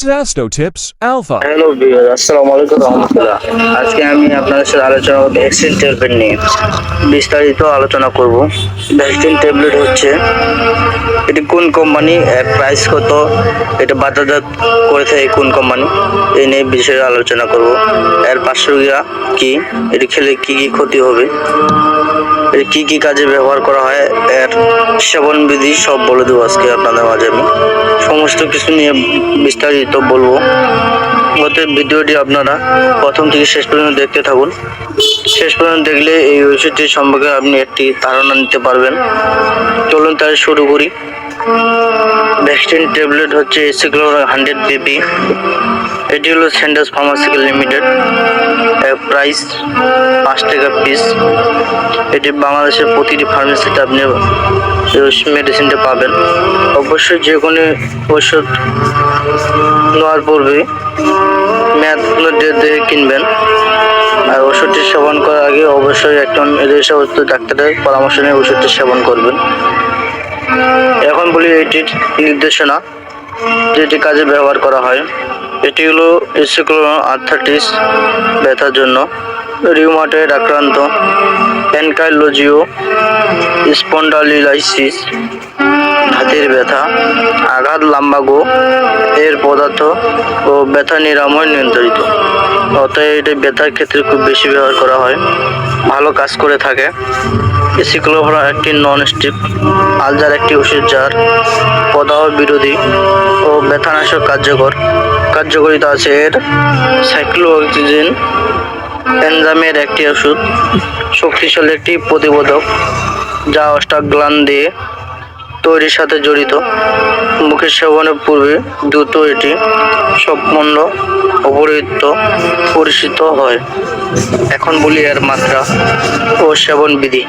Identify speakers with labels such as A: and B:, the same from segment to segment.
A: Sasto Tips Alpha.
B: Hello viewer, আসসালামু আলাইকুম রহমতুল্লাহ। আজকে আমি আপনাদের সাথে আলোচনা করব ভ্যাকসিন ট্যাবলেট নিয়ে। বিস্তারিত আলোচনা করব। ভ্যাকসিন ট্যাবলেট হচ্ছে এটি কোন কোম্পানি, এর প্রাইস কত, এটা বাজারজাত করে থাকে কোন কোম্পানি, এই নিয়ে বিষয়ে আলোচনা করব। এর পার্শ্বক্রিয়া কি, এটি খেলে কি কি ক্ষতি হবে, এর কি কি কাজে ব্যবহার করা হয়, এর সেবন বিধি সব বলে দেবো আজকে আপনাদের মাঝে। আমি সমস্ত কিছু নিয়ে বিস্তারিত বলবো। গত ভিডিওটি আপনারা প্রথম থেকে শেষ পর্যন্ত দেখতে থাকুন। শেষ পর্যন্ত দেখলে এই ওষুধটি সম্পর্কে আপনি একটি ধারণা নিতে পারবেন। চলুন তাহলে শুরু করি। ভ্যাকসিন ট্যাবলেট হচ্ছে এসিক্লোরা 100 বিপি। এটি হলো সেন্টাস ফার্মাসিউটিক্যাল লিমিটেড। প্রাইস 5 টাকা পিস। এটি বাংলাদেশের প্রতিটি ফার্মেসিতে আপনি মেডিসিনটা পাবেন। অবশ্যই যে কোনো ওষুধ নেওয়ার পূর্বে মেয়াদগুলো ডেট দেখে কিনবেন। আর ওষুধটি সেবন করার আগে অবশ্যই একজন রেজিস্টার্ড ডাক্তারের পরামর্শ নিয়ে ওষুধটি সেবন করবেন। এখন বলি এটির নির্দেশনা, যেটি কাজে ব্যবহার করা হয়। এটি হলো আর্থ্রাইটিস ব্যথার জন্য, রিউমাটয়েড আক্রান্ত, অ্যানকাইলোজিও স্পন্ডালিলাইসিস, হাতের ব্যথা, আঘাত, লাম্বাগো এর পদার্থ ও ব্যথা নিরাময় নিয়ন্ত্রিত। অতএব এটি ব্যথার ক্ষেত্রে খুব বেশি ব্যবহার করা হয়, ভালো কাজ করে থাকে। এসিক্লোভা একটি নন স্টিক আলজার একটি ওষুধ, যার প্রদাহ বিরোধী ও ব্যথানাশক কার্যকারিতা আছে। এর সাইক্লোঅক্সিজেন এনজাইমের একটি ওষুধ, শক্তিশালী একটি প্রতিবোধক, যা অষ্টাগ্লান দিয়ে তৈরির সাথে জড়িত। মুখের সেবনের পূর্বে দ্রুত এটি সম্পূর্ণ পরিচিত হয়। এখন বলি এর মাত্রা ও সেবন বিধি।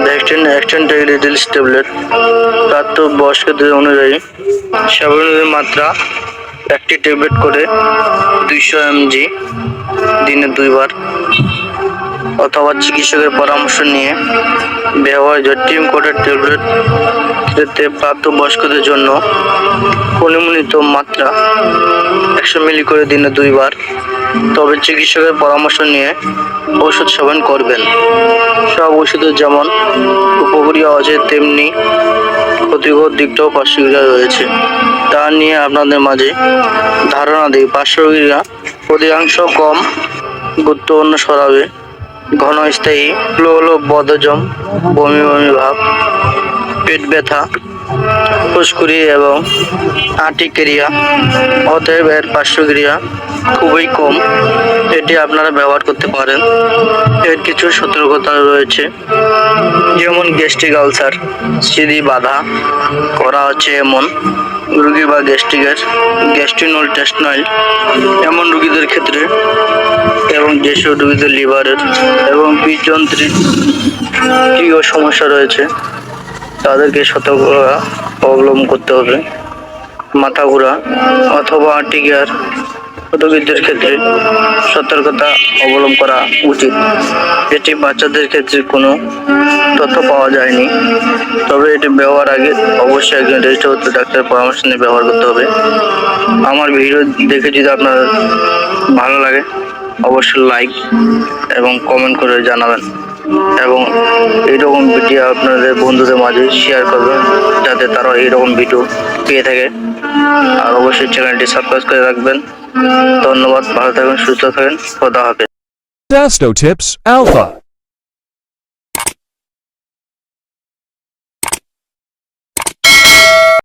B: ভ্যাকসিন এক্সটেন্ডেড ট্যাবলেট প্রাপ্ত বয়স্কদের অনুযায়ী সেবনের মাত্রা একটি ট্যাবলেট করে 200 mg দিনে 2 বার, অথবা চিকিৎসকের পরামর্শ নিয়ে ব্যবহার্য টিম কোটেড ট্যাবলেট প্রাপ্ত বয়স্কদের জন্য অনুমোদিত মাত্রা 100 মিলি করে দিনে 2 বার, তবে চিকিৎসকের পরামর্শ নিয়ে ওষুধ সেবন করবেন। সব ওষুধের যেমন উপকারিতা আছে, তেমনি ক্ষতিকর দিকটাও পার্শ্বক্রিয়া রয়েছে, তা নিয়ে আপনাদের মাঝে ধারণা দিই। পার্শ্বক্রিয়া অধিকাংশ কম গুরুত্বপূর্ণ সরাবে। ঘনস্থায়ী হলো বদহজম, বমি বমি ভাব, পেট ব্যথা, ফুসকুড়ি এবং আর্টিকেরিয়া। অতএব এর পার্শ্বক্রিয়া খুবই কম, এটি আপনারা ব্যবহার করতে পারেন। এর কিছু সতর্কতা রয়েছে, যেমন গ্যাস্ট্রিক আলসার, সিদি বাধা করা হচ্ছে এমন রোগী বা গ্যাস্ট্রিনোইন্টেস্টাইনাল এমন রোগীদের ক্ষেত্রে, এবং যেসব রোগীদের লিভারের এবং বীজযন্ত্রের সমস্যা রয়েছে, তাদেরকে সতর্কতা অবলম্বন করতে হবে। মাথা ঘোরা অথবা আর্টিকের রোগীদের ক্ষেত্রে সতর্কতা অবলম্বন করা উচিত। এটি বাচ্চাদের ক্ষেত্রে কোনো তথ্য পাওয়া যায়নি, তবে এটি ব্যবহার আগে অবশ্যই একজন রেজিস্টার্ড ডাক্তারের পরামর্শ নিয়ে ব্যবহার করতে হবে। আমার ভিডিও দেখে যদি আপনার ভালো লাগে অবশ্যই লাইক এবং কমেন্ট করে জানাবেন, এবং এইরকম ভিডিও আপনাদের বন্ধুদের মাঝে শেয়ার করবেন, যাতে তারা এইরকম ভিডিও পেয়ে থাকে। আর অবশ্যই চ্যানেলটি সাবস্ক্রাইব করে রাখবেন। ধন্যবাদ, ভালো থাকবেন, সুস্থ থাকবেন, খোদা হাফেজ।
A: Sasto Tips Alpha.